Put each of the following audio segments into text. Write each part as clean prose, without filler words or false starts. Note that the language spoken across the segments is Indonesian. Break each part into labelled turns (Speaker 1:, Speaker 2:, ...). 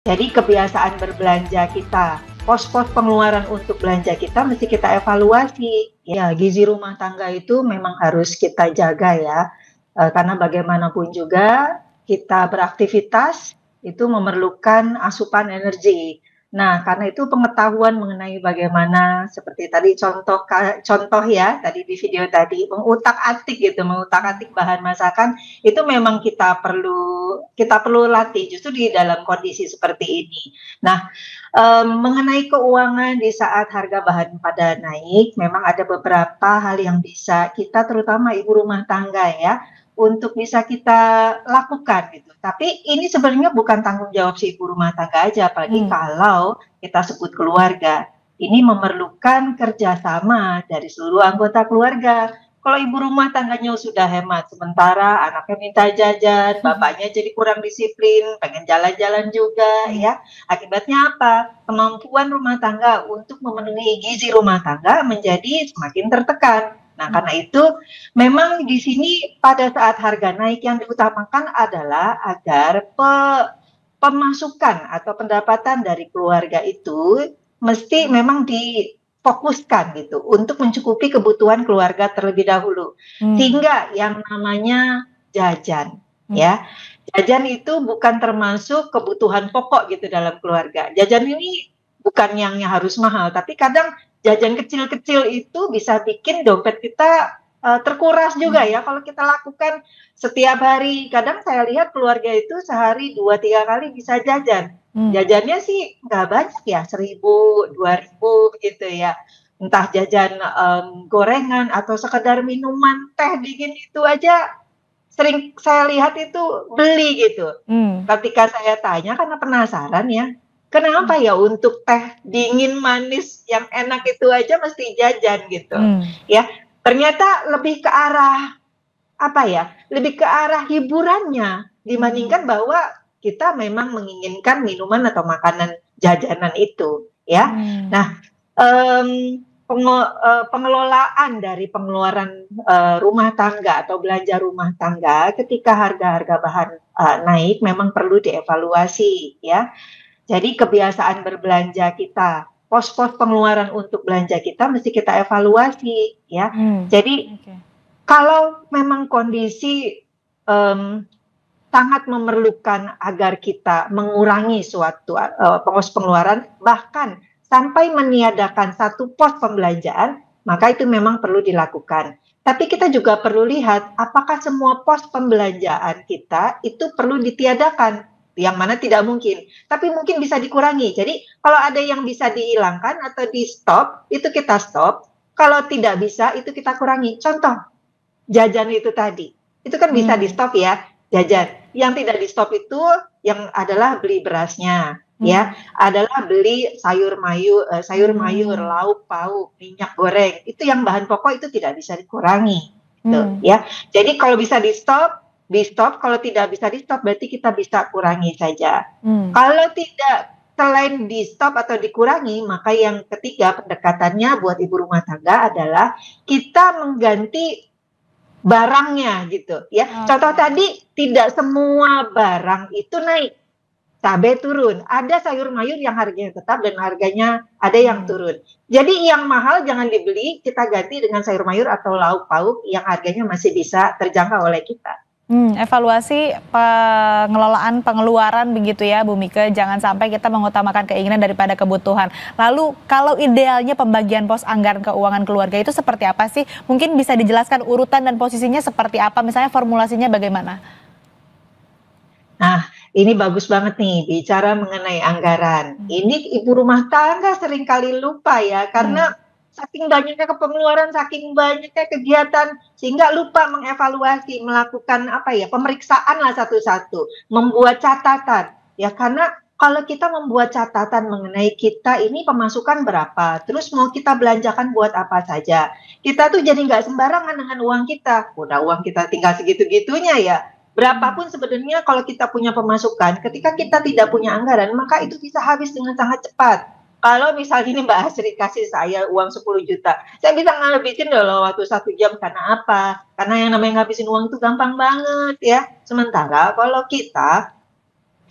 Speaker 1: Jadi kebiasaan berbelanja kita, pos-pos pengeluaran untuk belanja kita mesti kita evaluasi. Ya, gizi rumah tangga itu memang harus kita jaga ya, karena bagaimanapun juga kita beraktivitas itu memerlukan asupan energi. Nah, karena itu pengetahuan mengenai bagaimana seperti tadi contoh ya tadi di video tadi mengutak-atik gitu, mengutak-atik bahan masakan itu memang kita perlu latih justru di dalam kondisi seperti ini. Nah, mengenai keuangan di saat harga bahan pada naik, memang ada beberapa hal yang bisa kita terutama ibu rumah tangga ya, untuk bisa kita lakukan gitu. Tapi ini sebenarnya bukan tanggung jawab si ibu rumah tangga aja, apalagi kalau kita sebut keluarga. Ini memerlukan kerjasama dari seluruh anggota keluarga. Kalau ibu rumah tangganya sudah hemat, sementara anaknya minta jajan, bapaknya jadi kurang disiplin, pengen jalan-jalan juga, ya. Akibatnya apa? Kemampuan rumah tangga untuk memenuhi gizi rumah tangga menjadi semakin tertekan. Nah, karena itu memang di sini pada saat harga naik yang diutamakan adalah agar pemasukan atau pendapatan dari keluarga itu mesti memang difokuskan gitu untuk mencukupi kebutuhan keluarga terlebih dahulu. Sehingga yang namanya jajan ya. Jajan itu bukan termasuk kebutuhan pokok gitu dalam keluarga. Jajan ini bukan yang harus mahal, tapi kadang jajan kecil-kecil itu bisa bikin dompet kita terkuras juga ya kalau kita lakukan setiap hari. Kadang saya lihat keluarga itu sehari 2-3 kali bisa jajan. Jajannya sih nggak banyak ya, 1.000, 2.000 gitu ya. Entah jajan gorengan atau sekedar minuman teh dingin itu aja sering saya lihat itu beli gitu. Ketika saya tanya karena penasaran ya, kenapa ya untuk teh dingin manis yang enak itu aja mesti jajan gitu. Ya, ternyata lebih ke arah apa ya? Lebih ke arah hiburannya dibandingkan bahwa kita memang menginginkan minuman atau makanan jajanan itu, ya. Nah, pengelolaan dari pengeluaran rumah tangga atau belanja rumah tangga ketika harga-harga bahan naik memang perlu dievaluasi, ya. Jadi kebiasaan berbelanja kita, pos-pos pengeluaran untuk belanja kita mesti kita evaluasi, ya. Jadi kalau memang kondisi sangat memerlukan agar kita mengurangi suatu pos pengeluaran, bahkan sampai meniadakan satu pos pembelanjaan, maka itu memang perlu dilakukan. Tapi kita juga perlu lihat apakah semua pos pembelanjaan kita itu perlu ditiadakan, yang mana tidak mungkin. Tapi mungkin bisa dikurangi. Jadi kalau ada yang bisa dihilangkan atau di stop, itu kita stop. Kalau tidak bisa, itu kita kurangi. Contoh, jajan itu tadi. Itu kan bisa di stop ya, jajan. Yang tidak di stop itu yang adalah beli berasnya. Ya, adalah beli sayur mayur, lauk pauk, minyak goreng. Itu yang bahan pokok itu tidak bisa dikurangi. Tuh, ya. Jadi kalau bisa di stop, kalau tidak bisa di stop berarti kita bisa kurangi saja. Kalau tidak selain di stop atau dikurangi, maka yang ketiga pendekatannya buat ibu rumah tangga adalah kita mengganti barangnya gitu ya. Contoh tadi tidak semua barang itu naik. Cabai turun, ada sayur mayur yang harganya tetap dan harganya ada yang turun. Jadi yang mahal jangan dibeli, kita ganti dengan sayur mayur atau lauk pauk yang harganya masih bisa terjangkau oleh kita.
Speaker 2: Evaluasi pengelolaan pengeluaran begitu ya Bu Mika, jangan sampai kita mengutamakan keinginan daripada kebutuhan. Lalu kalau idealnya pembagian pos anggaran keuangan keluarga itu seperti apa sih? Mungkin bisa dijelaskan urutan dan posisinya seperti apa, misalnya formulasinya bagaimana?
Speaker 1: Nah, ini bagus banget nih bicara mengenai anggaran. Ini ibu rumah tangga seringkali lupa ya, karena saking banyaknya pengeluaran, saking banyaknya kegiatan, sehingga lupa mengevaluasi, melakukan apa ya, pemeriksaan lah satu-satu, membuat catatan. Ya, karena kalau kita membuat catatan mengenai kita ini pemasukan berapa, terus mau kita belanjakan buat apa saja, kita tuh jadi nggak sembarangan dengan uang kita. Udah uang kita tinggal segitu-gitunya ya. Berapapun sebenarnya kalau kita punya pemasukan, ketika kita tidak punya anggaran, maka itu bisa habis dengan sangat cepat. Kalau misalnya ini Mbak Asri kasih saya uang 10 juta, saya bisa ngabisin dalam waktu 1 jam. Karena apa? Karena yang namanya ngabisin uang itu gampang banget ya. Sementara kalau kita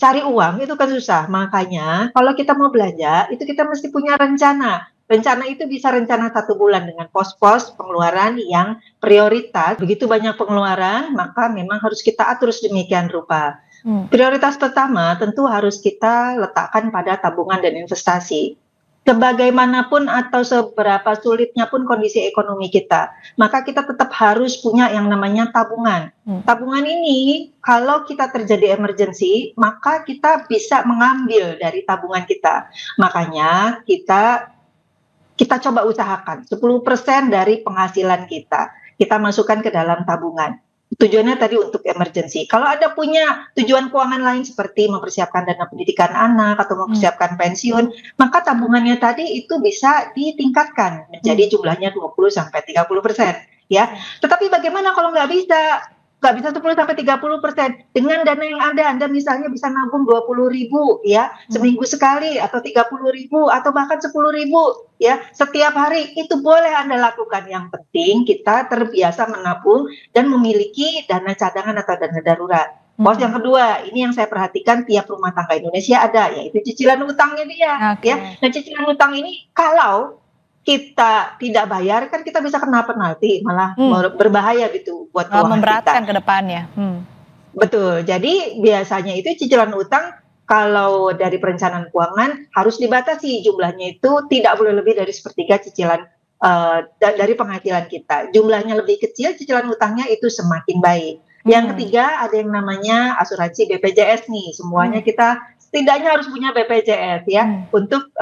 Speaker 1: cari uang itu kan susah, makanya kalau kita mau belanja, itu kita mesti punya rencana. Rencana itu bisa rencana 1 bulan dengan pos-pos pengeluaran yang prioritas. Begitu banyak pengeluaran, maka memang harus kita atur sedemikian rupa. Prioritas pertama tentu harus kita letakkan pada tabungan dan investasi. Sebagaimanapun atau seberapa sulitnya pun kondisi ekonomi kita, maka kita tetap harus punya yang namanya tabungan. Tabungan ini kalau kita terjadi emergency, maka kita bisa mengambil dari tabungan kita. Makanya kita coba usahakan 10% dari penghasilan kita masukkan ke dalam tabungan. Tujuannya tadi untuk emergency. Kalau ada punya tujuan keuangan lain seperti mempersiapkan dana pendidikan anak atau mempersiapkan pensiun, maka tabungannya tadi itu bisa ditingkatkan menjadi jumlahnya 20-30%. Ya, tetapi bagaimana kalau nggak bisa? Nggak bisa 10-30%. Dengan dana yang ada, Anda misalnya bisa nabung 20.000 ya, seminggu sekali, atau 30.000, atau bahkan 10.000 ya, setiap hari, itu boleh Anda lakukan. Yang penting kita terbiasa menabung dan memiliki dana cadangan atau dana darurat. Pos yang kedua, ini yang saya perhatikan tiap rumah tangga Indonesia ada, yaitu cicilan utangnya dia. Ya. Nah, cicilan utang ini kalau kita tidak bayar kan kita bisa kena penalti, malah berbahaya gitu buat keuangan
Speaker 2: memberatkan
Speaker 1: kita.
Speaker 2: ke depannya.
Speaker 1: Betul. Jadi biasanya itu cicilan utang kalau dari perencanaan keuangan harus dibatasi jumlahnya, itu tidak boleh lebih dari sepertiga cicilan dari penghasilan kita. Jumlahnya lebih kecil, cicilan utangnya itu semakin baik. Yang ketiga ada yang namanya asuransi BPJS nih. Semuanya kita setidaknya harus punya BPJS ya, untuk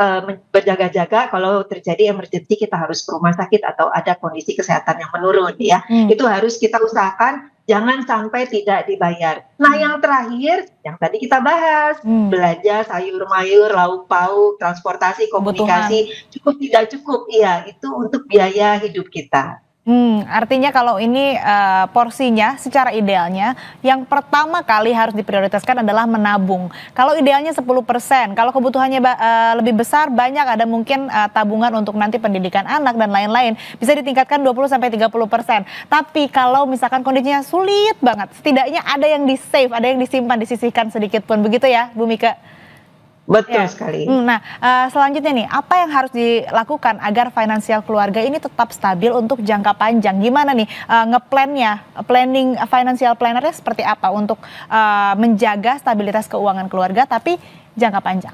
Speaker 1: berjaga-jaga kalau terjadi emergency kita harus ke rumah sakit atau ada kondisi kesehatan yang menurun ya. Itu harus kita usahakan jangan sampai tidak dibayar. Nah, yang terakhir yang tadi kita bahas, belanja sayur mayur, lauk pauk, transportasi, komunikasi, cukup tidak cukup, iya itu untuk biaya hidup kita.
Speaker 2: Artinya kalau ini porsinya secara idealnya yang pertama kali harus diprioritaskan adalah menabung. Kalau idealnya 10%, kalau kebutuhannya lebih besar, banyak ada mungkin tabungan untuk nanti pendidikan anak dan lain-lain, bisa ditingkatkan 20-30%. Tapi kalau misalkan kondisinya sulit banget, setidaknya ada yang di-save, ada yang disimpan, disisihkan sedikit pun, begitu ya Bu Mika?
Speaker 1: Betul sekali.
Speaker 2: Nah, selanjutnya nih, apa yang harus dilakukan agar finansial keluarga ini tetap stabil untuk jangka panjang? Gimana nih planning financial plannernya seperti apa untuk menjaga stabilitas keuangan keluarga tapi jangka panjang?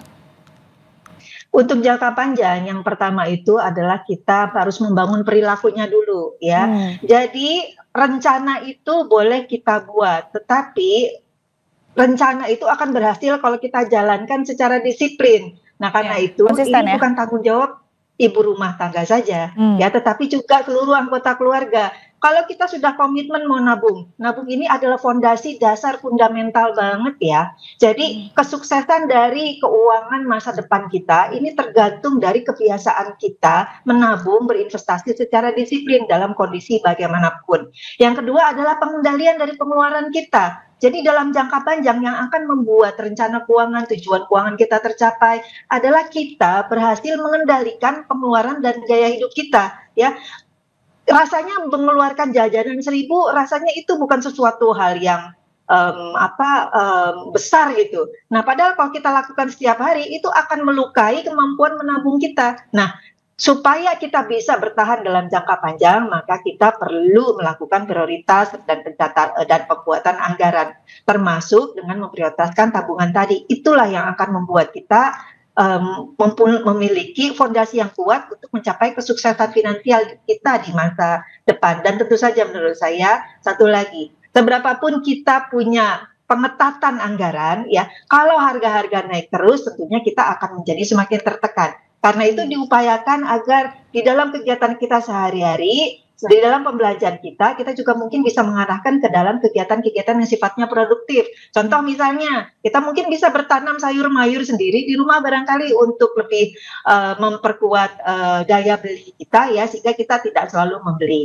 Speaker 1: Untuk jangka panjang, yang pertama itu adalah kita harus membangun perilakunya dulu ya. Jadi rencana itu boleh kita buat, tetapi rencana itu akan berhasil kalau kita jalankan secara disiplin. Nah, karena itu ini bukan tanggung jawab ibu rumah tangga saja, ya, tetapi juga seluruh anggota keluarga. Kalau kita sudah komitmen mau nabung ini adalah fondasi dasar fundamental banget ya. Jadi kesuksesan dari keuangan masa depan kita ini tergantung dari kebiasaan kita menabung, berinvestasi secara disiplin dalam kondisi bagaimanapun. Yang kedua adalah pengendalian dari pengeluaran kita. Jadi dalam jangka panjang yang akan membuat rencana keuangan, tujuan keuangan kita tercapai adalah kita berhasil mengendalikan pengeluaran dan gaya hidup kita. Ya, rasanya mengeluarkan jajanan 1.000, rasanya itu bukan sesuatu hal yang besar gitu. Nah, padahal kalau kita lakukan setiap hari itu akan melukai kemampuan menabung kita. Nah, supaya kita bisa bertahan dalam jangka panjang, maka kita perlu melakukan prioritas dan pembuatan anggaran, termasuk dengan memprioritaskan tabungan tadi. Itulah yang akan membuat kita memiliki fondasi yang kuat untuk mencapai kesuksesan finansial kita di masa depan. Dan tentu saja menurut saya, satu lagi, seberapapun kita punya pengetatan anggaran, ya, kalau harga-harga naik terus, tentunya kita akan menjadi semakin tertekan. Karena itu diupayakan agar di dalam kegiatan kita sehari-hari, di dalam pembelajaran kita juga mungkin bisa mengarahkan ke dalam kegiatan-kegiatan yang sifatnya produktif. Contoh misalnya, kita mungkin bisa bertanam sayur mayur sendiri di rumah barangkali untuk lebih memperkuat daya beli kita ya, sehingga kita tidak selalu membeli.